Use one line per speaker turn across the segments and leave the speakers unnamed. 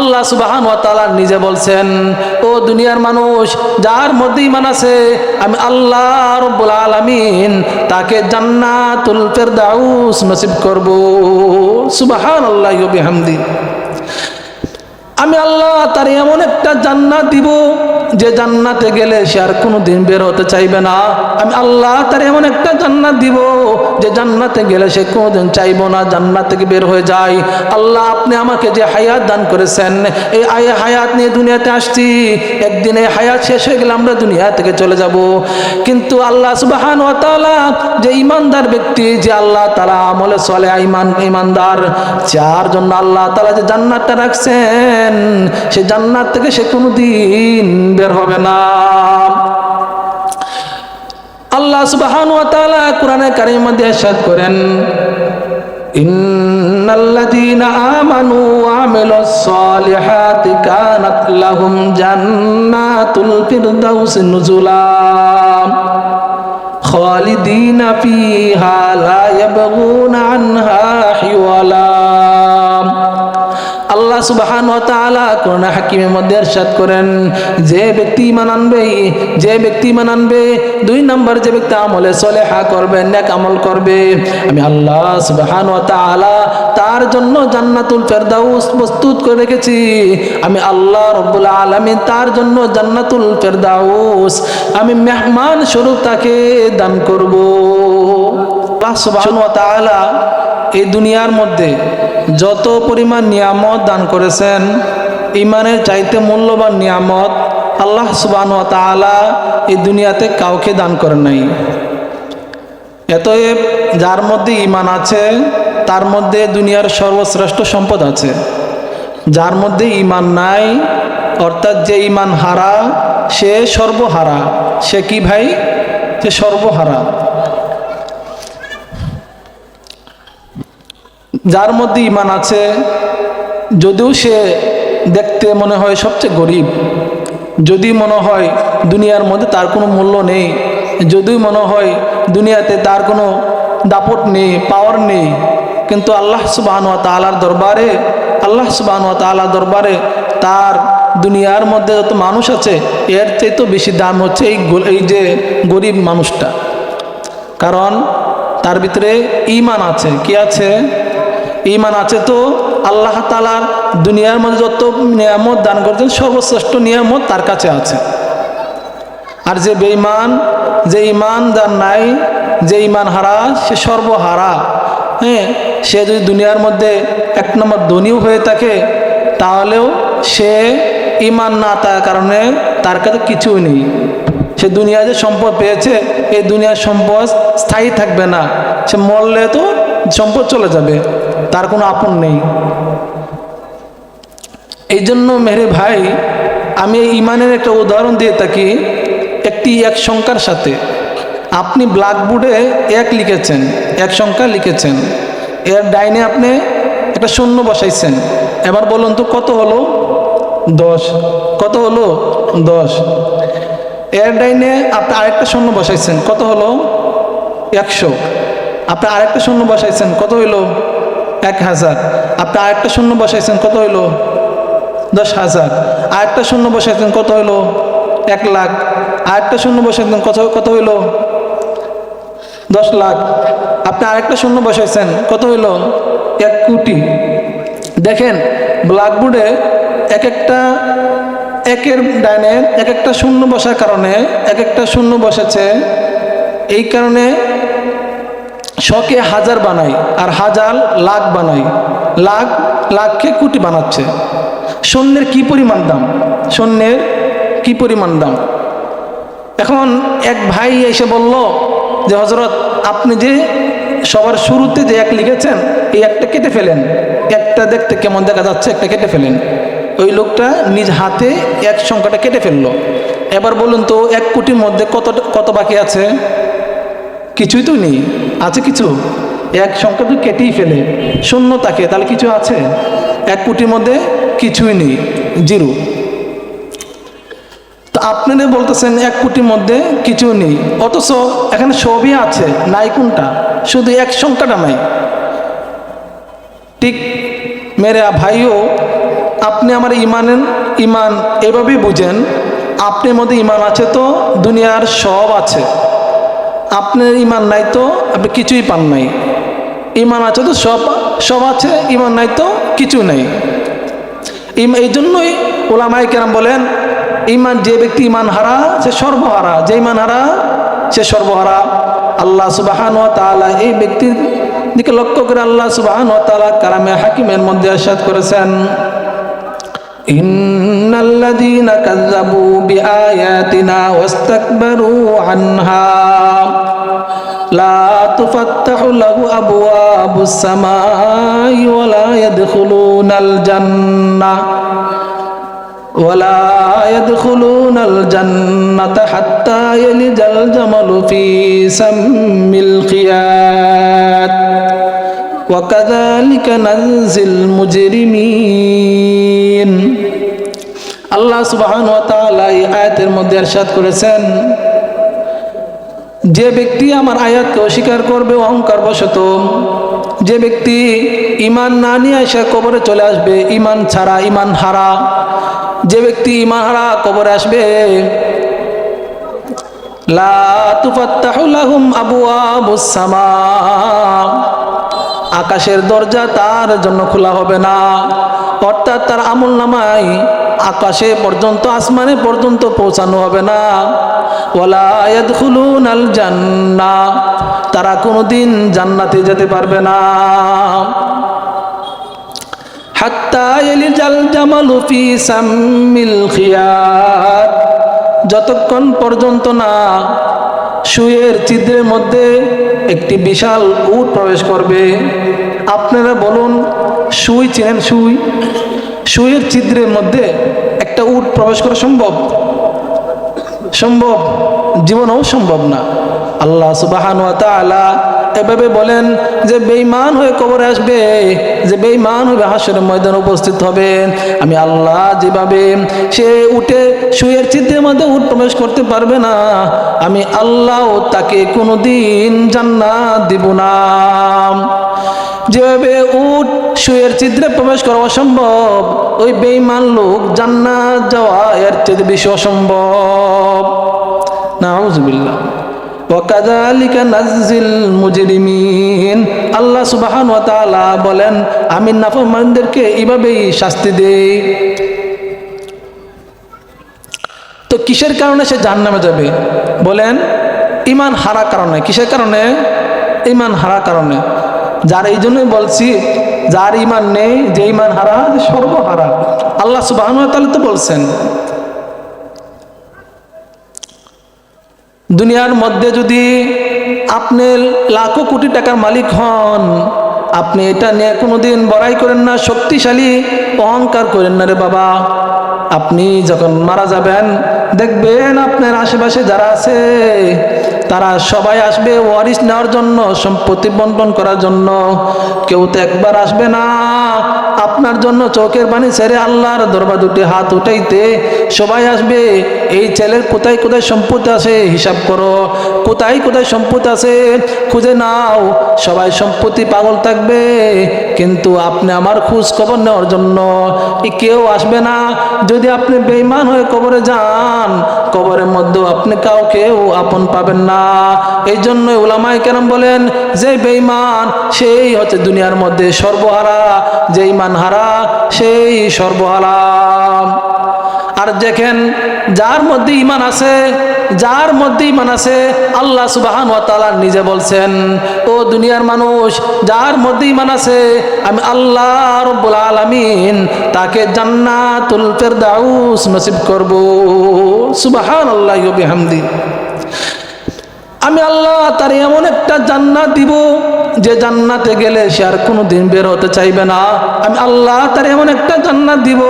আল্লাহ সুবহানাহু ওয়া তাআলা নিজে বলছেন, ও দুনিয়ার মানুষ, যার মধ্যে ঈমান আছে আমি আল্লাহ রাব্বুল আলামিন তাকে জান্নাতুল ফিরদাউস নসিব করব। সুবহানাল্লাহি ওয়া বিহামদি। আমি আল্লাহ তার এমন একটা জান্নাত দিব যে জান্নাতে গেলে সে আর কোনোদিন বের হতে চাইবে না। আমি আল্লাহ তার এমন একটা জান্নাত দিব যে জান্নাতে গেলে সে কোনোদিন চাইবো না জান্নাত থেকে বের হয়ে যায়। আল্লাহ আপনি আমাকে যে হায়াত দান করেছেন, এই হায়াত নিয়ে দুনিয়াতে আসছি, একদিন এই হায়াত শেষ হয়ে গেলে আমরা দুনিয়া থেকে চলে যাব। কিন্তু আল্লাহ সুবহানাহু ওয়া তাআলা যে ইমানদার ব্যক্তি, যে আল্লাহ তাআলা আমলে সালেহ ইমানদার, যার জন্য আল্লাহ তাআলা যে জান্নাতটা রাখছেন, সে জান্নাত থেকে সে কোনোদিন বের হবে না। আল্লাহ সুবহানাহু ওয়া তাআলা কোরআনে কারীমের মধ্যে ইরশাদ করেন, ইন্নাল্লাযীনা আমানু ওয়া আমিলুস সালিহাতি কানাত লাহুম জান্নাতুল ফিরদাউসি নুজুলা খালিদিনা ফিহা লা ইয়াবগুনা আনহা হিওয়ালা। আল্লাহ সুবহানাহু ওয়া তাআলা কোরআন হাকিমের মধ্যে ইরশাদ করেন, যে ব্যক্তি ঈমান আনবে, 2 নম্বর যে ব্যক্তি আমলে সলেহা করবে, নেক আমল করবে, আমি আল্লাহ সুবহানাহু ওয়া তাআলা তার জন্য জান্নাতুল ফিরদাউস প্রস্তুত করে রেখেছি। আমি আল্লাহ রাব্বুল আলামিন তার জন্য জান্নাতুল ফিরদাউস আমি মেহমান স্বরূপ তাকে দান করব। আল্লাহ সুবহানাহু ওয়া তাআলা এই দুনিয়ার মধ্যে যত পরিমাণ নিয়ামত দান করেছেন, ইমানের চাইতে মূল্যবান নিয়ামত আল্লাহ সুবহানাহু ওয়া তাআলা এই দুনিয়াতে কাউকে দান করেন নাই। এতএব যার মধ্যে ঈমান আছে তার মধ্যে দুনিয়ার সর্বশ্রেষ্ঠ সম্পদ আছে। যার মধ্যে ঈমান নাই, অর্থাৎ যে ঈমান হারা, সে সর্বহারা। সে কি ভাই? সে সর্বহারা। যার মধ্যে ঈমান আছে, যদিও সে দেখতে মনে হয় সবচেয়ে গরিব, যদি মনে হয় দুনিয়ার মধ্যে তার কোনো মূল্য নেই, যদিও মনে হয় দুনিয়াতে তার কোনো দাপট নেই, পাওয়ার নেই, কিন্তু আল্লাহ সুবহানাহু ওয়া তাআলার দরবারে তার দুনিয়ার মধ্যে যত মানুষ আছে এর চাইতে বেশি দাম হচ্ছে এই যে গরিব মানুষটা। কারণ তার ভিতরে ঈমান আছে। কি আছে? ঈমান আছে। তো আল্লাহ তাআলার দুনিয়ার মধ্যে যত নিয়ামত দান করছেন, সর্বশ্রেষ্ঠ নিয়ামত তার কাছে আছে। আর যে বেঈমান, যে ঈমান যার নাই, যে ঈমান হারা, সে সর্বহারা। হ্যাঁ, সে যদি দুনিয়ার মধ্যে 1 নম্বর ধনীও হয়ে থাকে, তাহলেও সে ঈমান না থাকার কারণে তার কাছে কিছুই নেই। সে দুনিয়া যে সম্পদ পেয়েছে, এই দুনিয়ার সম্পদ স্থায়ী থাকবে না। সে মরলে তো সম্পদ চলে যাবে, তার কোনো আপন নেই। এই জন্য মেরে ভাই, আমি এই ঈমানের একটা উদাহরণ দিয়ে থাকি। একটি এক সংখ্যার সাথে আপনি ব্ল্যাকবোর্ডে 1 লিখেছেন, 1 সংখ্যা লিখেছেন, এর ডাইনে আপনি একটা শূন্য বসাইছেন। এবার বলুন তো কত হলো? 10। কত হলো? 10। এর ডাইনে আপনি আরেকটা শূন্য বসাইছেন, কত হলো? 100। আপনি আরেকটা শূন্য বসাইছেন, কত হইলো? 1000। আপনি আরেকটা শূন্য বসাইছেন, কত হইলো? 10,000। আরেকটা শূন্য বসাইছেন, কত হইলো? 1 লাখ। আরেকটা শূন্য বসাইছেন, কত হইলো? 10 লাখ। আপনি আরেকটা শূন্য বসাইছেন, কত হইলো? 1 কোটি। দেখেন, ব্ল্যাকবোর্ডে একের ডাইনে একটা শূন্য বসার কারণে একটা শূন্য বসেছে। এই কারণে 100কে 1000 বানাই, আর 1000 লাখ বানাই, লাখকে কোটি বানাচ্ছে। শূন্যের কি পরিমাণ দাম? শূন্যের কি পরিমাণ দাম? এখন এক ভাই এসে বলল যে হযরত, আপনি যে সবার শুরুতে যে 1 লিখেছেন, এই 1টা কেটে ফেলেন। 1টা দেখতে কেমন দেখা যাচ্ছে, 1টা কেটে ফেলেন। ওই লোকটা নিজ হাতে 1 সংখ্যাটা কেটে ফেললো। এবার বলুন তো 1 কোটির মধ্যে কত বাকি আছে? কিছুই তো নেই। আছে কিছু? 1 সংখ্যা তো কেটেই ফেলে, শূন্য থাকে, তাহলে কিছু আছে? 1 কোটির মধ্যে কিছুই নেই, জিরো। তো আপনারা বলতেছেন 1 কোটির মধ্যে কিছু নেই, অথচ এখানে সবই আছে, নাই কোনটা? শুধু 1 সংখ্যাটা নাই। ঠিক মেরে ভাইও আপনি আমার ইমান এভাবেই বুঝেন, আপনার মধ্যে ইমান আছে তো দুনিয়ার সব আছে, আপনার ইমান নাই তো আপনি কিছুই পান নাই। ইমান আছে তো সব আছে, ইমান নাই তো কিছু নাই। এই জন্যই ওলামায়ে কেরাম বলেন, যে ব্যক্তি ইমান হারা সে সর্বহারা, যে ইমান হারা সে সর্বহারা। আল্লাহ সুবহানাহু ওয়া তাআলা এই ব্যক্তির দিকে লক্ষ্য করে আল্লাহ সুবহানাহু ওয়া তাআলা কালামে হাকিমের মধ্যে ইরশাদ করেছেন, ইন্নাল্লাযীনা কাযযাবু বিআয়াতিনা ওয়াস্তাকবারু আনহা লা তুফাত্তাহু লাহু আবওয়াবুস সামাই ওয়া লা ইয়াদখুলুনাল জান্নাহ হাত্তা ইয়ালিজাল জামালু ফি সাম্মিল খিয়াত ওয়া কাযালিকা নাজিল মুজরিমিন। আল্লাহ সুবহানাহু ওয়া তাআলা এই আয়াতের মধ্যে ইরশাদ করেছেন, যে ব্যক্তি আমার আয়াতকে অস্বীকার করবে অহংকার বশত, যে ব্যক্তি ঈমান না নিয়ে এসে কবরে চলে আসবে, ঈমান ছাড়া, ঈমান হারা, যে ব্যক্তি ঈমান হারা কবরে আসবে, লা তুফাত্তাহু লাহুম আবওয়াবুস সামা, আকাশের দরজা তার জন্য খোলা হবে না, অর্থাৎ তার আমলনামায় আকাশে পর্যন্ত, আসমানে পর্যন্ত পৌঁছানো হবে না। ওয়ালা ইয়াদখুলুনাল জান্নাহ, তারা কোনোদিন জান্নাতে যেতে পারবে না। হাত্তা ইয়ালিজাল জামালু ফি সাম্মিল খিয়াত, যতক্ষণ পর্যন্ত না সুইয়ের ছিদ্রের মধ্যে একটি বিশাল উট প্রবেশ করবে। আপনারা বলুন, সুই চেনেন? সুইয়ের ছিদ্রের মধ্যে একটা উট প্রবেশ করা সম্ভব? জীবনেও সম্ভব না। আল্লাহ সুবহানাহু ওয়া তাআলা এভাবে বলেন যে বেঈমান হয়ে কবরে আসবে, যে বেঈমান হয়ে হাসরের ময়দানে উপস্থিত হবে, আমি আল্লাহ যেভাবে সে উঠে সুয়ের ছিদ্রের মধ্যে উট প্রবেশ করতে পারবে না, আমি আল্লাহ তাকে কোনোদিন জান্নাত দিব না। যেভাবে উট সুয়ের ছিদ্রে প্রবেশ করা অসম্ভব, ওই বেঈমান লোক জান্নাত যাওয়া এর চেয়ে বেশি অসম্ভব। নাউযুবিল্লাহ। ওয়া কাযালিকা নাজিল মুজরিমিন। আল্লাহ সুবহানাহু ওয়া তাআলা বলেন, আমি নাফরমানদেরকে এইভাবেই শাস্তি দেই। তো কিসের কারণে সে জাহান্নামে যাবে বলেন? ঈমান হারা কারণে। কিসের কারণে? ঈমান হারা কারণে। যার, এই জন্যই বলছি, যার ঈমান নেই, যে ঈমান হারা, সর্বহারা। আল্লাহ সুবহানাহু ওয়া তাআলা তো বলছেন, দুনিয়ার মধ্যে যদি আপনি লাখো কোটি টাকার মালিক হন, আপনি এটা নিয়ে কোনোদিন বড়াই করেন না, শক্তিশালী অহংকার করেন না রে বাবা। আপনি যখন মারা যাবেন, দেখবেন আপনার আশেপাশে যারা আছে তারা সবাই আসবে ওয়ারিস নেওয়ার জন্য, সম্পত্তি বন্টন করার জন্য। কেউ তো একবার আসবে না আপনার জন্য চোখের পানি ছেড়ে আল্লাহর দরবার দুটি হাত উঠাইতে। সবাই আসবে, এই ছেলের কোথায় কোথায় সম্পত্তি আছে হিসাব করো, কোথায় কোথায় সম্পত্তি আছে খুঁজে নাও। সবাই সম্পত্তি পাগল থাকবে, কিন্তু আপনি আমার খোঁজ খবর নেওয়ার জন্য কেউ আসবে না। যদি আপনি বেঈমান হয়ে কবরে যান, কবরের মধ্যে আপনি কাউকেও আপন পাবেন না। এই জন্যই উলামায়ে কেরাম বলেন, যে বেঈমান সেই হচ্ছে দুনিয়ার মধ্যে সর্বহারা, যে ঈমান হারা সেই সর্বহারা। আর দেখেন, যার মধ্যে ঈমান আছে, যার মধ্যে ঈমান আছে, আল্লাহ সুবহানাহু ওয়া তাআলা নিজে বলছেন, ও দুনিয়ার মানুষ, যার মধ্যে ঈমান আছে, আমি আল্লাহ রাব্বুল আলামিন তাকে জান্নাতুল ফিরদাউস নসিব করব। সুবহানাল্লাহি ওয়া বিহামদি। আমি আল্লাহ তার এমন একটা জান্নাত দিব, যে জান্নাতে গেলে সে আর কোনোদিন বের হতে চাইবে না। আমি আল্লাহ তার এমন একটা জান্নাত দিব,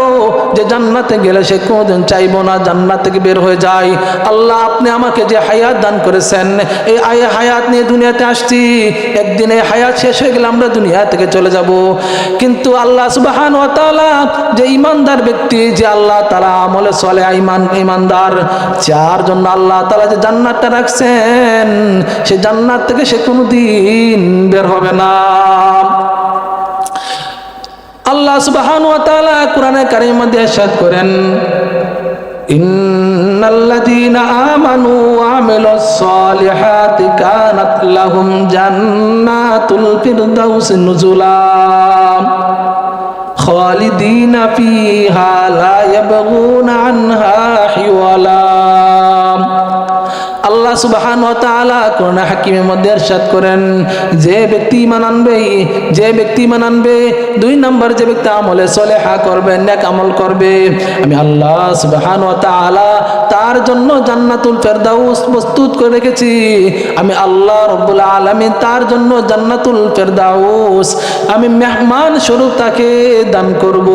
যে জান্নাতে গেলে সে কোনোদিন চাইবো না জান্নাত থেকে বের হয়ে যায়। আল্লাহ, আপনি আমাকে যে হায়াত দান করেছেন, এই হায়াত নিয়ে দুনিয়াতে আসছি, একদিন এই হায়াত শেষ হয়ে গেলে আমরা দুনিয়া থেকে চলে যাব। কিন্তু আল্লাহ সুবহানাহু ওয়া তাআলা যে ইমানদার ব্যক্তি, যে আল্লাহ তাআলা আমলে সলে ইমানদার, যার জন্য আল্লাহ তাআলা যে জান্নাতটা রাখছেন, সে জান্নাত থেকে সে কোনোদিন বের হবে না। আল্লাহ আল্লাহ সুবহানাহু ওয়া তাআলা কোরআনে কারীমের মধ্যে ইরশাদ করেন, ইন্নাল্লাযীনা আমানু ওয়া আমিলুস সালিহাতি কানাত লাহুম জান্নাতুল ফিরদাউসি নুজুলা খালিদিনা ফিহা লা ইয়াবগুনা আনহা হিওয়ালা। আল্লাহ সুবহানাহু ওয়া তাআলা কোরআন হাকিমের মধ্যে ইরশাদ করেন, যে ব্যক্তি ঈমান আনবে, 2 নম্বর যে ব্যক্তি আমলে সলেহা করবে, নেক আমল করবে, আমি আল্লাহ সুবহানাহু ওয়া তাআলা তার জন্য জান্নাতুল ফেরদাউস প্রস্তুত করে রেখেছি। আমি আল্লাহ রাব্বুল আলামিন তার জন্য জান্নাতুল ফেরদাউস আমি মেহমান স্বরূপ তাকে দান করব।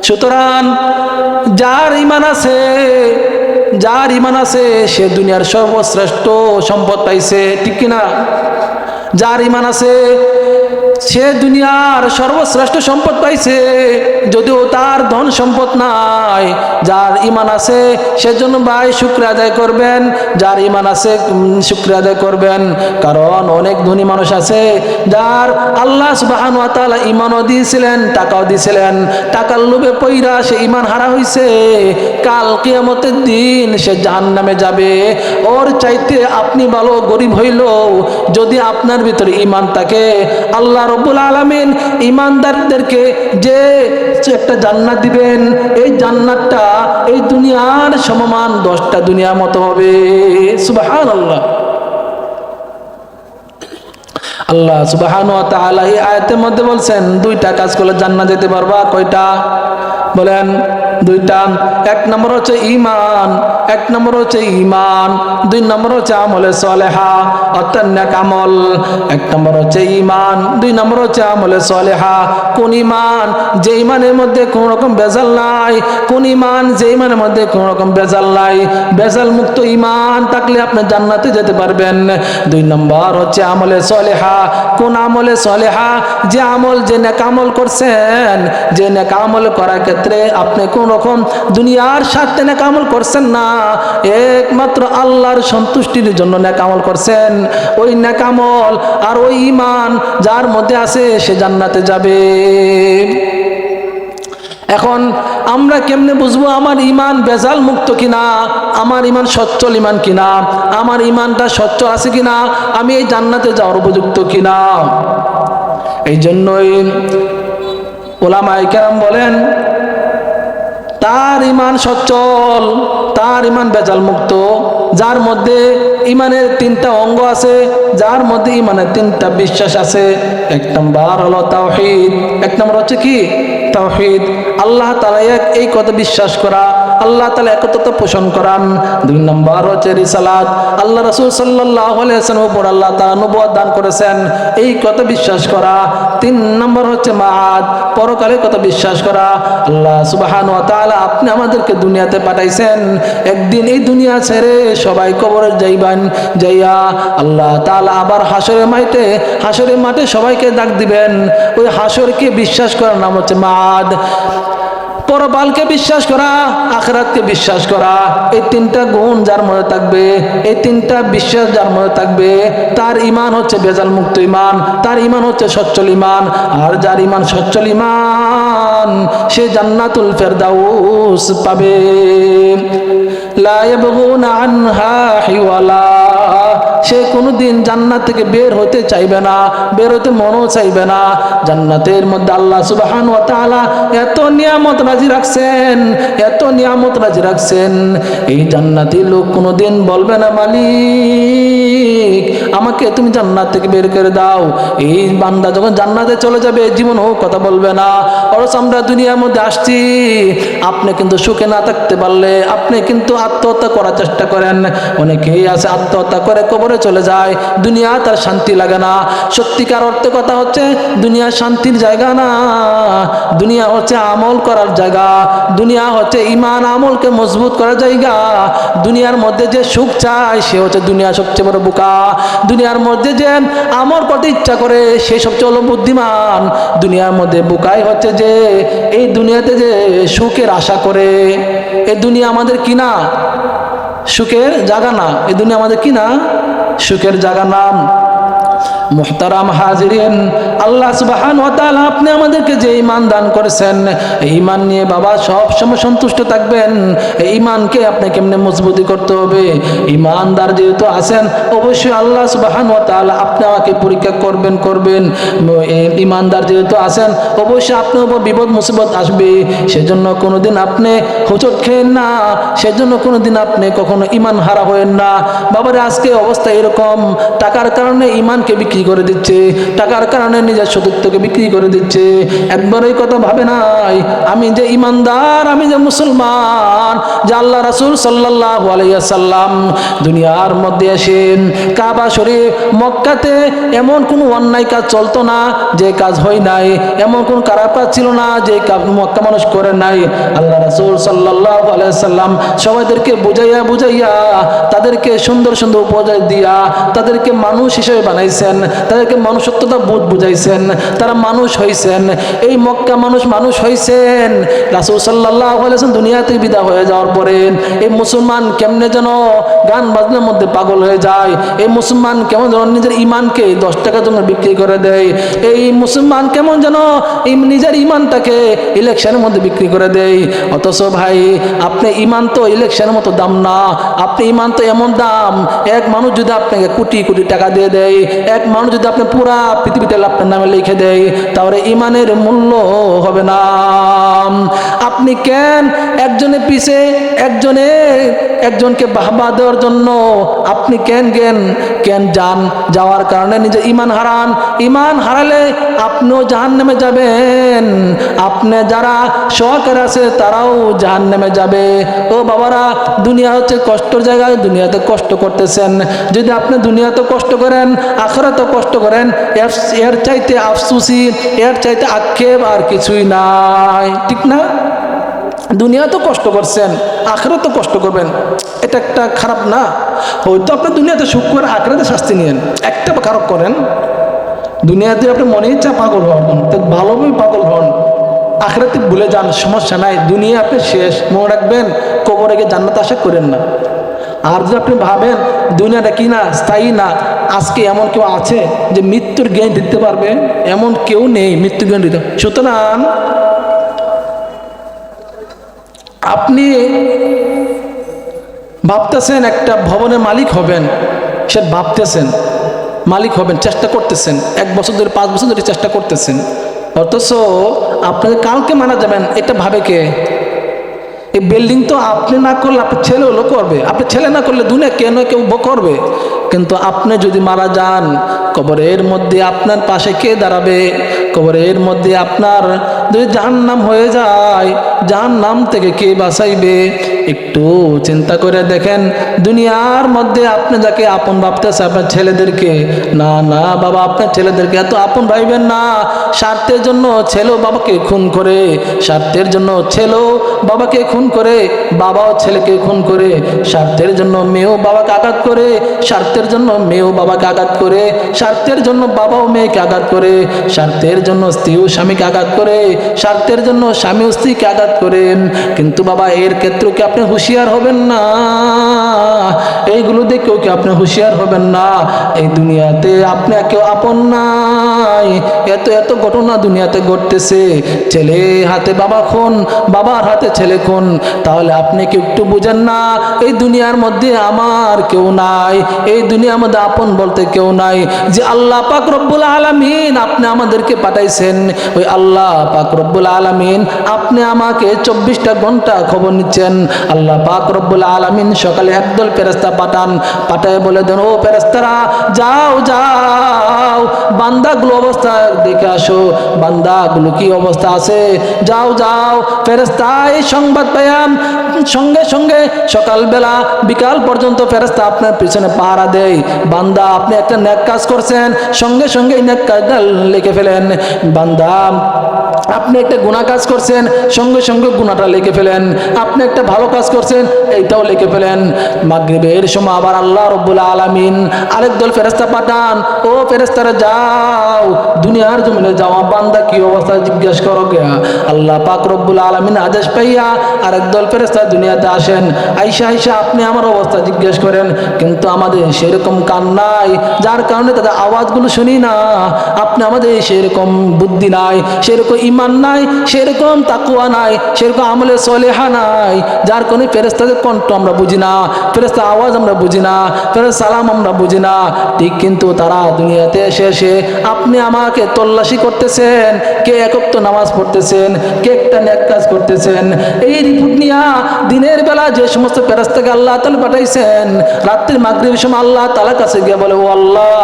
সুতরাং যার ঈমান আছে সে দুনিয়ার সর্বশ্রেষ্ঠ সম্পদ পাইছে, ঠিক কিনা? যার ঈমান আছে সে দুনিয়ার সর্বশ্রেষ্ঠ সম্পদ পাইছে, যদিও তার ধন সম্পদ নাই। যার ঈমান আছে সেজন্য ভাই শুকরিয়া আদায় করবেন, যার ঈমান আছে শুকরিয়া আদায় করবেন। কারণ অনেক ধনী মানুষ আছে যার আল্লাহ সুবহানাহু ওয়া তাআলা ঈমানও দিয়েছিলেন, টাকাও দিয়েছিলেন, টাকার লোভে পইরা সে ঈমান হারা হইছে। কাল কিয়ামতের দিন সে জাহান্নামে যাবে। ওর চাইতে আপনি ভালো গরিব হইলেও যদি আপনার ভিতরে ঈমান থাকে, আল্লাহ রব্বুল আলামিন ঈমানদারদেরকে যে একটা জান্নাত দিবেন, এই জান্নাতটা এই দুনিয়ার সমমান 10টা দুনিয়ার মতো হবে। সুবহানাল্লাহ। আল্লাহ সুবহানাহু ওয়া তাআলা এই আয়াতের মধ্যে বলছেন 2টা কাজ করলে জান্নাত যেতে পারবা। কয়টা বলেন? 2টা। 1 নম্বর হচ্ছে ঈমান, 2 নম্বর হচ্ছে আমলে সলেহা অর্থাৎ নেক আমল। 1 নম্বর হচ্ছে ঈমান, 2 নম্বর হচ্ছে আমলে সলেহা। কোন ঈমান? যে ঈমানের মধ্যে কোনো রকম ভেজাল নাই। কোন ঈমান? যে ঈমানের মধ্যে কোনো রকম ভেজাল নাই। ভেজাল মুক্ত ঈমান থাকলে আপনি জান্নাতে যেতে পারবেন। 2 নম্বর হচ্ছে আমলে সলেহা। কোন আমলে সলেহা? যে আমল, যে নেক আমল করছেন, যে নেক আমল করার ক্ষেত্রে আপনি কোন রকম দুনিয়ার স্বার্থে নেক আমল করছেন না, একমাত্র আল্লাহর সন্তুষ্টির জন্য নেক আমল করছেন। ওই নেক আমল আর ওই ঈমান যার মধ্যে আছে সে জান্নাতে যাবে। এখন আমরা কেমনে বুঝবো আমার ঈমান ভেজাল মুক্ত কিনা, আমার ঈমান সচ্ছল ঈমান কিনা, আমার ঈমানটা সচ্ছল আছে কিনা, আমি এই জান্নাতে যাওয়ার উপযুক্ত কিনা? এই জন্যই উলামায়ে কেরাম বলেন তার ঈমান সচ্ছল, তার ঈমান ভেজাল মুক্ত, যার মধ্যে ঈমানের 3টা অঙ্গ আছে, যার মধ্যে ঈমানের 3টা বিশ্বাস আছে। 1 নম্বর হলো তাওহীদ। 1 নম্বর হচ্ছে কি? তাওহীদ। আল্লাহ তাআলা এক, এই কথা বিশ্বাস করা, আল্লাহ তাআলা একত্বতা পোষণ করান। 2 নম্বর হচ্ছে রিসালাত, আল্লাহ রাসূল সাল্লাল্লাহু আলাইহি ওয়াসাল্লামের উপর আল্লাহ তাআলা নবুয়ত দান করেছেন, এই কথা বিশ্বাস করা। 3 নম্বর হচ্ছে মাআদ, পরকালের কথা বিশ্বাস করা। আল্লাহ সুবহানাহু ওয়া তাআলা আপনি আমাদেরকে দুনিয়াতে পাঠাইছেন, একদিন এই দুনিয়া ছেড়ে সবাই কবরে যাইবেন, যাইয়া আল্লাহ তাআলা আবার হাসরের মাঠে সবাইকে ডাক দিবেন। ওই হাসরকে বিশ্বাস করার নাম হচ্ছে মাআদ। পরকালকে বিশ্বাস করা, আখিরাতকে বিশ্বাস করা, এই 3টা গুণ যার মধ্যে থাকবে, এই 3টা বিশ্বাস যার মধ্যে থাকবে, তার ঈমান হচ্ছে ভেজাল মুক্ত ঈমান, তার ঈমান হচ্ছে সচ্ছল ঈমান। আর যার ঈমান সচ্ছল ঈমান সে জান্নাতুল ফেরদাউস পাবে। লা ইয়াবগুনা আনহা হিওয়ালা। সে কোনোদিন জান্নাত থেকে বের হতে চাইবে না, বের হতে মনও চাইবে না। জান্নাতের মধ্যে আল্লাহ সুবহানাহু ওয়া তাআলা এত নিয়ামত রাজি রাখছেন, এত নিয়ামত রাজি রাখছেন, এই জান্নাতি লোক কোনোদিন বলবে না মালিক আমাকে তুমি জান্নাত থেকে বের করে দাও। এই বান্দা যখন জান্নাতে চলে যাবে জীবনও কথা বলবে না। অথচ আমরা দুনিয়ার মধ্যে আসছি, আপনি কিন্তু সুখে না থাকতে পারলে আপনি কিন্তু আত্মহত্যা করার চেষ্টা করেন। অনেকেই আছে আত্মহত্যা করে কবরে চলে যায়, দুনিয়া তার শান্তি লাগে না। সত্যিকার অর্থে কথা হচ্ছে দুনিয়া শান্তির জায়গা না, দুনিয়া হচ্ছে আমল করার জায়গা, দুনিয়া হচ্ছে ঈমান আমলকে মজবুত করার জায়গা। দুনিয়ার মধ্যে যে সুখ চায় সে হচ্ছে দুনিয়া সবচেয়ে বড় বোকা। দুনিয়ার মধ্যে যে আমল করতে ইচ্ছা করে সে সবচেয়ে হলো বুদ্ধিমান। দুনিয়ার মধ্যে বোকাই হচ্ছে যে এই দুনিয়াতে যে সুখের আশা করে। এই দুনিয়া আমাদের কিনা সুখের জায়গা না, এই দুনিয়া আমাদের কিনা সুখের জায়গা নাম। মুহতারাম হাজিরিন, আল্লাহ সুবহানাহু ওয়া তাআলা আপনি আমাদেরকে যে ঈমান দান করেছেন, এই ঈমান নিয়ে বাবা সব সময় সন্তুষ্ট থাকবেন। এই ঈমানকে আপনি কেমনে মজবুতি করতে হবে, ঈমানদার যেহেতু আছেন অবশ্যই আল্লাহ সুবহানাহু ওয়া তাআলা আপনি আমাকে পরীক্ষা করবেন। ঈমানদার যেহেতু আছেন অবশ্যই আপনার উপর বিপদ মুসিবত আসবে, সেজন্য কোনোদিন আপনি হোঁচট খেয়েন না, সেজন্য কোনোদিন আপনি কখনো ঈমান হারা হয়েন না। বাবার আজকে অবস্থা এরকম, টাকার কারণে ঈমানকে বিক্রি করে দিচ্ছে, টাকার কারণে নিজের সতীত্বকে বিক্রি করে দিচ্ছে। একবার এই কথা ভাবে নাই আমি যে ঈমানদার, আমি যে মুসলমান, যে আল্লাহ রাসূল সাল্লাল্লাহু আলাইহি ওয়াসাল্লাম দুনিয়ার মধ্যে আসেন কাবা শরীফ মক্কাতে এমন কোনো অন্যায় কাজ চলতো না যে কাজ হয় নাই, এমন কোন খারাপ কাজ ছিল না যে কাজ মক্কা মানুষ করে নাই। আল্লাহ রাসূল সাল্লাল্লাহু আলাইহি ওয়াসাল্লাম সবাইদেরকে বুঝাইয়া তাদেরকে সুন্দর সুন্দর উপদেশ দিয়া তাদেরকে মানুষ হিসেবে বানাইছেন, তাদেরকে মনুষ্যত্বতা বোধ বুঝাইছেন, তারা মানুষ হইছেন। এই মক্কা মানুষ হইছেন। রাসূল সাল্লাল্লাহু আলাইহি ওয়াসাল্লাম দুনিয়া থেকে বিদায় হয়ে যাওয়ার পরে এই মুসলমান কেমনে যেন গান বাজনার মধ্যে পাগল হয়ে যায়, এই মুসলমান কেমন যেন নিজের ঈমানকে 10 টাকার জন্য বিক্রি করে দেয়, এই মুসলমান কেমন যেন নিজের ঈমানটাকে ইলেকশনের মধ্যে বিক্রি করে দেয়। অথচ ভাই আপনি ঈমান তো ইলেকশনের মতো দাম না, আপনি ঈমান তো এমন দাম, এক মানুষ যদি আপনাকে কোটি কোটি টাকা দিয়ে দেয়, এক মানুষ যদি আপনি পুরা পৃথিবীতে আপনার নামে লিখে দেয়, তাহলে ঈমানের মূল্য হবে না। আপনি কেন একজনের পিছে একজনকে বাহবা দেওয়ার জন্য আপনি কেন যাওয়ার কারণে নিজের ঈমান হারান? ঈমান হারালে আপনিও জাহান্নামে যাবেন, আপনি যারা সহকার আছে তারাও জাহান্নামে যাবে। ও বাবারা, দুনিয়া হচ্ছে কষ্টের জায়গা, দুনিয়াতে কষ্ট করতেছেন, যদি আপনি দুনিয়াতে কষ্ট করেন আখিরাতেও কষ্ট করেন, এর চাইতে আফসোসি, এর চাইতে আক্ষেপ আর কিছুই নাই, ঠিক না? দুনিয়া তো কষ্ট করছেন, আখিরাতে কষ্ট করবেন, এটা একটা খারাপ না? হয়তো আপনি দুনিয়াতে সুখ করে আখিরাতে শাস্তি নিয়েন, একটা খারাপ করেন, দুনিয়াতে আপনি মনে ইচ্ছা পাগল হন, ভালোভাবে পাগল হন, আখিরাতে ভুলে যান, সমস্যা নাই, দুনিয়া আপনি শেষ। মনে রাখবেন কবরে গিয়ে জান্নাত আশা করেন না। আর যদি আপনি ভাবেন দুনিয়াটা কি না, স্থায়ী না, আজকে এমন কেউ আছে যে মৃত্যুর জ্ঞান দিতে পারবে? এমন কেউ নেই মৃত্যুর জ্ঞান দিতে। সুতরাং আপনি ভাবতেছেন একটা ভবনের মালিক হবেন, সে ভাবতেছেন মালিক হবেন, চেষ্টা করতেছেন, 1 বছর ধরে 5 বছর ধরে চেষ্টা করতেছেন, অথচ আপনাকে কালকে মারা যাবেন, এটা ভাবে কে? এই বিল্ডিং তো আপনি না করলে আপনার ছেলে হলো করবে, আপনি ছেলে না করলে দুনিয়া কেন কেউ করবে। কিন্তু আপনি যদি মারা যান, কবরের মধ্যে আপনার পাশে কে দাঁড়াবে? কবরের মধ্যে আপনার যদি জাহান্নাম হয়ে যায়, জাহান্নাম থেকে কে বাঁচাইবে? একটু চিন্তা করে দেখেন, দুনিয়ার মধ্যে আপনি যাকে আপন ভাবতেছে আপনার ছেলেদেরকে, না না বাবা, আপনার ছেলেদেরকে এত আপন ভাববেন না। স্বার্থের জন্য ছেলেও বাবাকে খুন করে, স্বার্থের জন্য ছেলেও বাবাকে খুন করে, বাবাও ছেলেকে খুন করে, স্বার্থের জন্য মেয়েও বাবাকে আঘাত করে, স্বার্থের জন্য মেয়েও বাবাকে আঘাত করে, স্বার্থের জন্য বাবাও মেয়েকে আঘাত করে, স্বার্থের জন্য স্ত্রীও স্বামীকে আঘাত করে, স্বার্থের জন্য স্বামীও স্ত্রীকে আঘাত করেন। কিন্তু বাবা এর ক্ষেত্রে কি আপনি হুঁশিয়ার হবেন না? এইগুলো দেখেও কি আপনি হুঁশিয়ার হবেন না? এই দুনিয়াতে আপনি কেউ আপন নাই, এত ঘটনা দুনিয়াতে ঘটতেছে, ছেলে হাতে বাবা খুন, বাবার হাতে ছেলে খুন, তাহলে আপনি কি একটু বুঝেন না এই দুনিয়ার মধ্যে আমার কেউ নাই, এই দুনিয়ার মধ্যে আপন বলতে কেউ নাই। যে আল্লাহ পাক রব্বুল আলামিন আপনি আমাদেরকে পাঠাইছেন, ওই আল্লাহ পাক রব্বুল আলামিন আপনি আমাকে 24টা ঘন্টা খবর নিচ্ছেন। আল্লাহ পাক রব্বুল আলামিন সকালে একদল ফেরেশতা পাঠায় বলে দেন, ও ফেরেশতারা যাও বান্দাগুলো অবস্থা দেখে আসো, বান্দাগুলো কি অবস্থা আছে, যাও ফেরেশতা এই সংবাদ পাইয়াম সঙ্গে সঙ্গে সকালবেলা বিকাল পর্যন্ত ফেরেশতা আপনার পিছনে পাহারা দেয়। বান্দা আপনি একটা নেক কাজ করছেন, সঙ্গে সঙ্গে এই নেক কাজটা লিখে ফেলেন। বান্দা আপনি একটা গুনাহ কাজ করছেন, সঙ্গে সঙ্গে গুনাহটা লিখে ফেলেন। আপনি একটা ভালো কাজ করছেন, এইটাও লিখে ফেলেন। মাগরিবের সময় আবার আল্লাহ রব্বুল আলামিন আরেক দল ফেরেশতা পাঠান, ও ফেরেশতারা যাও দুনিয়ার জমিনে যাওয়া বান্দা কি অবস্থা জিজ্ঞেস করো গিয়া। আল্লাহ পাক রব্বুল আলামিন আদেশ পাইয়া আরেক দল ফেরেশতা দুনিয়াতে আসেন, আইসা আইসা আপনি আমার অবস্থা জিজ্ঞেস করেন। কিন্তু আমাদের সেরকম কান নাই, যার কারণে তাদের আওয়াজগুলো শুনি না। আপনি আমাদের সেরকম বুদ্ধি নাই, সেরকম ঈমান নাই, সেরকম তাকওয়া নাই, সেরকম আমলে সলেহা নাই, যার কারণে ফেরেশতাদের কণ্ঠ আমরা বুঝি না, ফেরেশতার আওয়াজ আমরা বুঝি না, ফেরেশতার সালাম আমরা বুঝি না। ঠিক কিন্তু তারা দুনিয়াতে এসে এসে আপনি আমাকে তল্লাশি করতেছেন, কে একক নামাজ পড়তেছেন, কে একটা নেক কাজ করতেছেন। এই রিপোর্ট নিয়ে দিনের বেলা যে সমস্ত ফেরেশতাকে আল্লাহ তাআলা পাঠাইছেন, রাত্রির মাগরিবের সময় আল্লাহ তাআলার কাছে গিয়ে বলে, ও আল্লাহ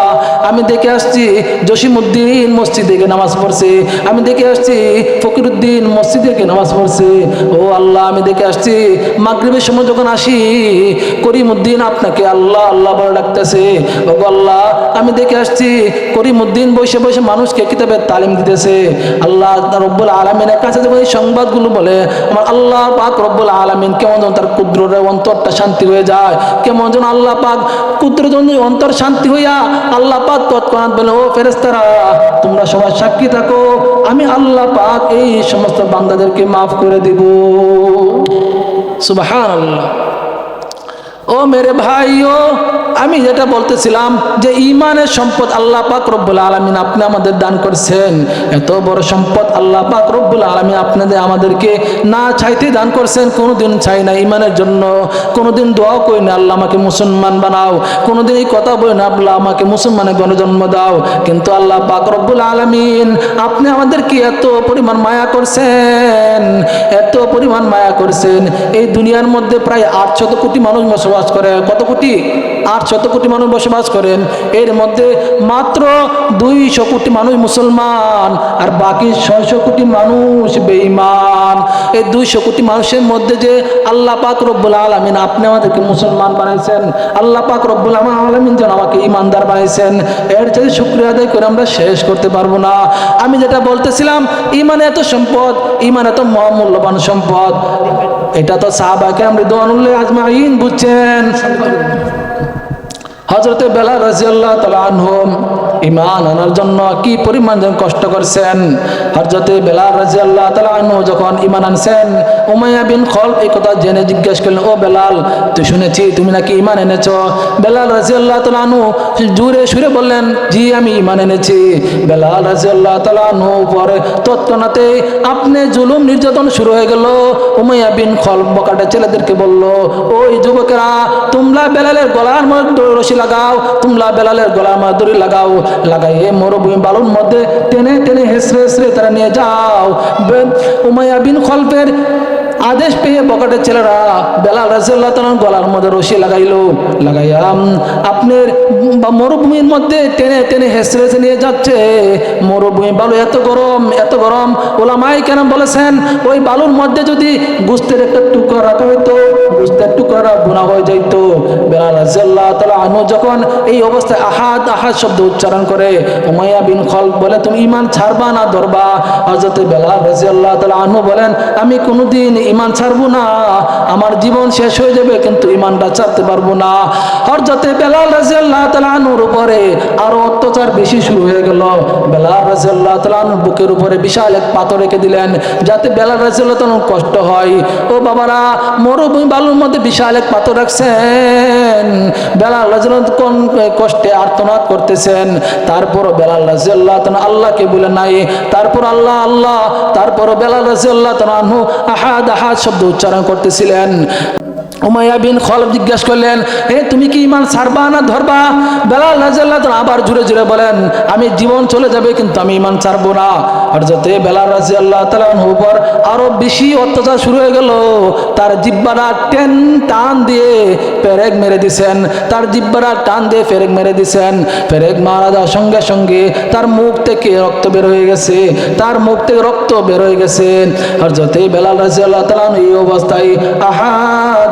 আমি দেখে আসছি জসিমউদ্দিন মসজিদে গিয়ে নামাজ পড়ছে, আমি দেখে আসছি ফকিরউদ্দিন মসজিদে গিয়ে নামাজ পড়ছে। ও আল্লাহ আমি দেখে আসছি মাগরিবের সময় যখন আসি করিমউদ্দিন আপনাকে আল্লাহ আল্লাহ বলে ডাকতেছে। ও আল্লাহ আমি দেখে আসছি করিমউদ্দিন বসে বসে মানুষকে কিতাবের তালিম দিতেছে। আল্লাহ রব্বুল আলামিনের কাছে যখন এই সংবাদগুলো বলে, আমার আল্লাহ পাক রব্বুল আলামিন কেমন যেন তার কুদরতের অন্তরটা শান্তি হয়ে যায়, কেমন যেন আল্লাহ পাক কুদরতের অন্তর শান্তি হইয়া আল্লাহ পাক তৎক্ষণাৎ বলে, ও ফেরেশতারা তোমরা সবাই সাক্ষী থাকো, আমি আল্লাহ পাক এই সমস্ত বান্দাদেরকে মাফ করে দিব। সুবহানাল্লাহ। ও মেরে ভাইও, আমি যেটা বলতেছিলাম যে ঈমানের সম্পদ আল্লাহ পাক রব্বুল আলামিন আপনি আমাদের দান করছেন, এত বড় সম্পদ আল্লাহ পাক রব্বুল আলামিন আপনাদের আমাদেরকে না চাইতে দান করছেন। কোনোদিন চাই না ঈমানের জন্য, কোনোদিন দোয়া করি না আল্লাহ আমাকে মুসলমান বানাও, কোনোদিন এই কথা বলি না আল্লাহ আমাকে মুসলমানের গণজন্ম দাও। কিন্তু আল্লাহ পাক রব্বুল আলামিন আপনি আমাদেরকে এত পরিমাণ মায়া করছেন, এত পরিমাণ মায়া করছেন। এই দুনিয়ার মধ্যে প্রায় 800 কোটি মানুষ বসবাস করে। কত কোটি? 800 কোটি মানুষ বসবাস করেন। এর মধ্যে মাত্র 200 কোটি মানুষ মুসলমান, আর বাকি 600 কোটি মানুষ বেঈমান। এই 200 কোটি মানুষের মধ্যে যে আল্লাহ পাক রব্বুল আলামিন আপনি আমাদেরকে মুসলমান বানাইছেন, আল্লাহ পাক রব্বুল আলামিন যেন আমাকে ঈমানদার বানাইছেন, এর যদি শুকরিয়া আদায় করে আমরা শেষ করতে পারবো না। আমি যেটা বলতেছিলাম, ঈমান এত সম্পদ, ঈমান এত মহামূল্যবান সম্পদ, এটা তো সাহাবা কেরাম রিদওয়ানুল্লাহি আজমাইন বুঝছেন। হযরতে বেলাল রাদিয়াল্লাহু তাআলা আনহু ঈমান আনার জন্য কি পরিমাণ কষ্ট করছেন। হযরতে বেলাল রাদিয়াল্লাহু তাআলা আনহু যখন ঈমান আনছেন, উমাইয়া বিন খালদ এই কথা জেনে জিজ্ঞেস করলেন, ও বেলাল তুই শুনেছি তুমি নাকি ঈমান এনেছো? বেলাল রাদিয়াল্লাহু তাআলা আনহু জোরে সুরে বললেন, জি আমি ঈমান এনেছি। বেলাল রাদিয়াল্লাহু তাআলা আনহু পরে তৎক্ষণাতে আপনি জুলুম নির্যাতন শুরু হয়ে গেল। উমাইয়া বিন খালদ বকাটে ছেলেদেরকে বলল, ওই যুবকেরা তোমরা বেলালের গলার মধ্যে রশি লাগাও, তোমরা বেলালের গলার মধ্যে দড়ি লাগাও, লাগাইয়ে মরুভূমি বালুর মধ্যে টেনে টেনে হেসড়ে হেসড়ে তারা নিয়ে যাও। উমাইয়া বিন খালদের আদেশ পেয়ে বকাটের ছেলেরা বেলাল রাদিয়াল্লাহু তাআলা গলার মধ্যে রশি লাগাইলো, লাগাইয়া আপনার মরুভূমির মধ্যে টেনে টেনে হেসড়ে হেসড়ে নিয়ে যাচ্ছে। মরুভূমি বালু এত গরম, এত গরম, ওলামায়ে কেরাম বলেছেন ওই বালুর মধ্যে যদি গোশতের একটা টুকরা রাখা হইতো, গোশতের টুকরা বোনা হয়ে যাইত। বেলাল রাদিয়াল্লাহু তাআলা আনহু যখন এই অবস্থায় আহাদ আহাদ শব্দ উচ্চারণ করে, উমাইয়া বিন খালদ বলে তুমি ঈমান ছাড়বা না ধরবা? হযরত বেলাল রাদিয়াল্লাহু তাআলা আনহু বলেন, আমি কোনোদিন ঈমান ছাড়বো না, আমার জীবন শেষ হয়ে যাবে কিন্তু ঈমানটা ছাড়তে পারবো না। হযরত বেলাল রাদিয়াল্লাহু তাআলা আনহুর উপরে আরো অত্যাচার বেশি শুরু হয়ে গেল। বেলাল রাদিয়াল্লাহু তাআলা আনহুর বুকের উপরে বিশাল এক পাথর রেখে দিলেন যাতে বেলাল রাদিয়াল্লাহু তাআলা কষ্ট হয়। ও বাবারা, মরুভূমি বালুর মধ্যে বিশাল এক পাথর রাখছেন, বেলাল রাদিয়াল্লাহু কোন কষ্টে আর্তনাদ করতেছেন। তারপর বেলাল রাদিয়াল্লাহু তাআলা আল্লাহকে বলে নাই, তারপর আল্লাহ আল্লাহ, তারপর বেলাল রাদিয়াল্লাহু তাআলা আনহু আহাদ আহাদ শব্দ উচ্চারণ করতেছিলেন। উমাইয়া বিন খালদ জিজ্ঞেস করলেন, তুমি কি ঈমান ছাড়বা না ধরবা? বেলাল রাদিয়াল্লাহু তাআলা আবার জোরে জোরে বলেন, আমি জীবন চলে যাবে কিন্তু আমি ঈমান ছাড়বো না। হযরতে বেলাল রাদিয়াল্লাহু তাআলা আনহুর উপর আরো বেশি অত্যাচার শুরু হয়ে গেল। তার জিহ্বাটা টান দিয়ে পেরেক মেরে দিয়েছেন, তার জিহ্বাটা টান দিয়ে পেরেক মেরে দিয়েছেন। পেরেক মারা যাওয়ার সঙ্গে সঙ্গে তার মুখ থেকে রক্ত বের হয়ে গেছে, তার মুখ থেকে রক্ত বের হয়ে গেছে। হযরতে বেলাল রাদিয়াল্লাহু তাআলা এই অবস্থায় আহাদ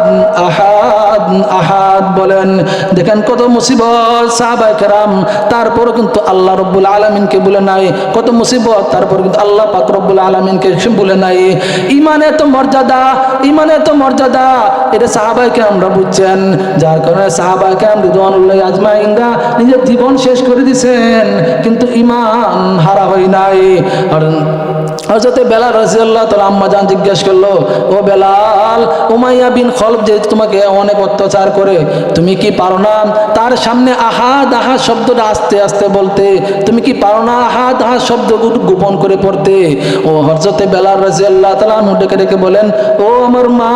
আহাদ আহাদ আহাদ বলেন। দেখেন কত মুসিবত সাহাবায়ে কেরাম, তারপরও কিন্তু আল্লাহ রব্বুল আলামিনকে বলে নাই। কত মুসিবত, তারপর কিন্তু আল্লাহ পাক রব্বুল আলামিনকে বলে নাই। ইমানে তো মর্যাদা, ইমানে তো মর্যাদা, এটা সাহাবায়ে কেরামরা বুঝছেন, যার কারণে সাহাবায়ে কেরাম রিদওয়ানুল্লাহি আজমাইনরা নিজের জীবন শেষ করে দিয়েছেন, কিন্তু ইমান হারা হয় নাই। আর হযরত বেলাল রাদিয়াল্লাহু তাআলা আম্মা জান জিজ্ঞেস করলো, ও বেলাল, উমাইয়া বিন খলফ যে তোমাকে অনেক অত্যাচার করে, তুমি কি পারো না তার সামনে আহাদ আহাদ শব্দটা আস্তে আস্তে বলতে? তুমি কি পারো না আহাদ আহাদ শব্দ গোপন করে পড়তে? ও হযরত বেলাল রাদিয়াল্লাহু তাআলা ডেকে ডেকে বলেন, ও আমার মা,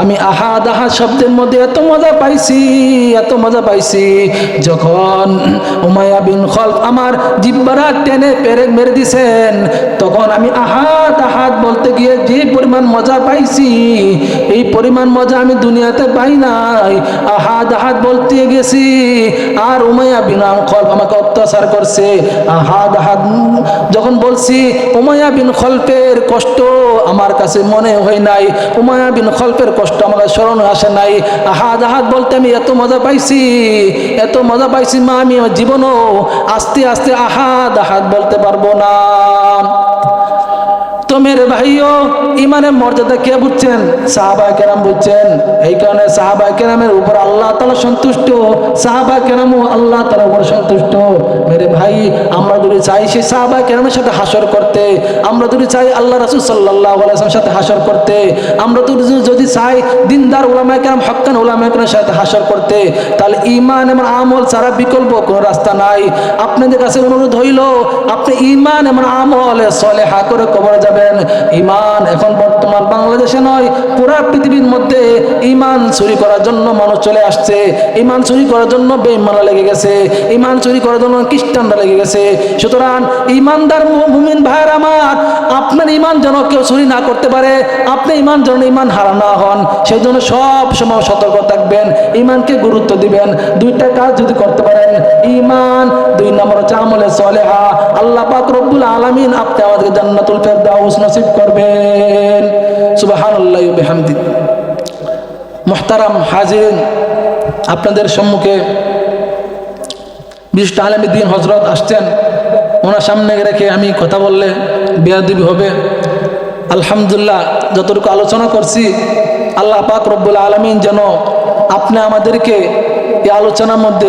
আমি আহাদ আহাদ শব্দের মধ্যে এত মজা পাইছি, এত মজা পাইছি, যখন উমাইয়া বিন খলফ আমার জিহ্বাটা টেনে পেরেক মেরে দিছেন, তখন আমি আহাদ আহাদ বলতে গিয়ে যে পরিমাণ মজা পাইছি, এই পরিমাণ মজা আমি দুনিয়াতে পাই নাই। আহাদ আহাদ বলতে গেছি, আর উমাইয়া বিন খলফ আমাকে অত্যাচার করছে। আহাদ আহাদ যখন বলছি, উমাইয়া বিন খলফের কষ্ট আমার কাছে মনে হয় নাই, উমাইয়া বিন খলফের কষ্ট আমার স্মরণ আসে নাই। আহাদ আহাদ বলতে আমি এত মজা পাইছি, এত মজা পাইছি মা, আমি আমার জীবনও আস্তে আস্তে আহাদ আহাদ বলতে পারবো না। তো মেরে ভাইও, ইমানের মর্যাদা কে বুঝছেন? সাহাবায়ে কেরাম বুঝছেন। এই কারণে সাহাবায়ে কেরামের উপর আল্লাহ তাআলা সন্তুষ্ট, সাহাবায়ে কেরামও আল্লাহ তাআলার উপর সন্তুষ্ট। মেরে ভাই, আমরা যদি চাই সেই সাহাবায়ে কেরামের সাথে হাসর করতে, আমরা যদি চাই আল্লাহ রাসূল সাল্লাল্লাহু আলাইহি ওয়াসাল্লামের সাথে হাসর করতে, আমরা যদি চাই দিনদার উলামায়ে কেরাম, হক্কান উলামায়ে কেরামের সাথে হাসর করতে, তাহলে ঈমান এবং আমল ছাড়া বিকল্প কোনো রাস্তা নাই। আপনাদের কাছে অনুরোধ হইল, আপনি ঈমান এবং আমলে সলেহা করে কবরে যাবেন। ঈমান এখন বর্তমান বাংলাদেশে নয়, পুরো পৃথিবীর মধ্যে ঈমান চুরি করার জন্য মানুষ চলে আসছে, ঈমান চুরি করার জন্য বেঈমানরা লেগে গেছে, ঈমান চুরি করার জন্য খ্রিস্টানরা লেগে গেছে। সুতরাং ঈমানদার মুমিন ভাইয়ের আমার, আপনার ঈমান যেন কেউ চুরি না করতে পারে, আপনি ঈমান যেন ঈমান হারা না হন, সেই জন্য সব সময় সতর্ক থাকবেন, ঈমানকে গুরুত্ব দিবেন। দুইটা কাজ যদি করতে পারেন, ঈমান, দুই নম্বর হচ্ছে আমলে সলেহা, আল্লাহ পাক রব্বুল আলামিন আপনি আমাদেরকে জান্নাতুল ফেরদাউস নসিব করবেন। সুবহানাল্লাহি ওয়া বিহামদি। মুহতারাম হাজিরিন, আপনাদের সম্মুখে বিশিষ্ট আলেম দ্বীন হযরত আসছেন, ওনার সামনে রেখে আমি কথা বললে বেয়াদবি হবে। আলহামদুলিল্লাহ, যতটুকু আলোচনা করছি, আল্লাহ পাক রব্বুল আলামিন যেন আপনি আমাদেরকে এই আলোচনার মধ্যে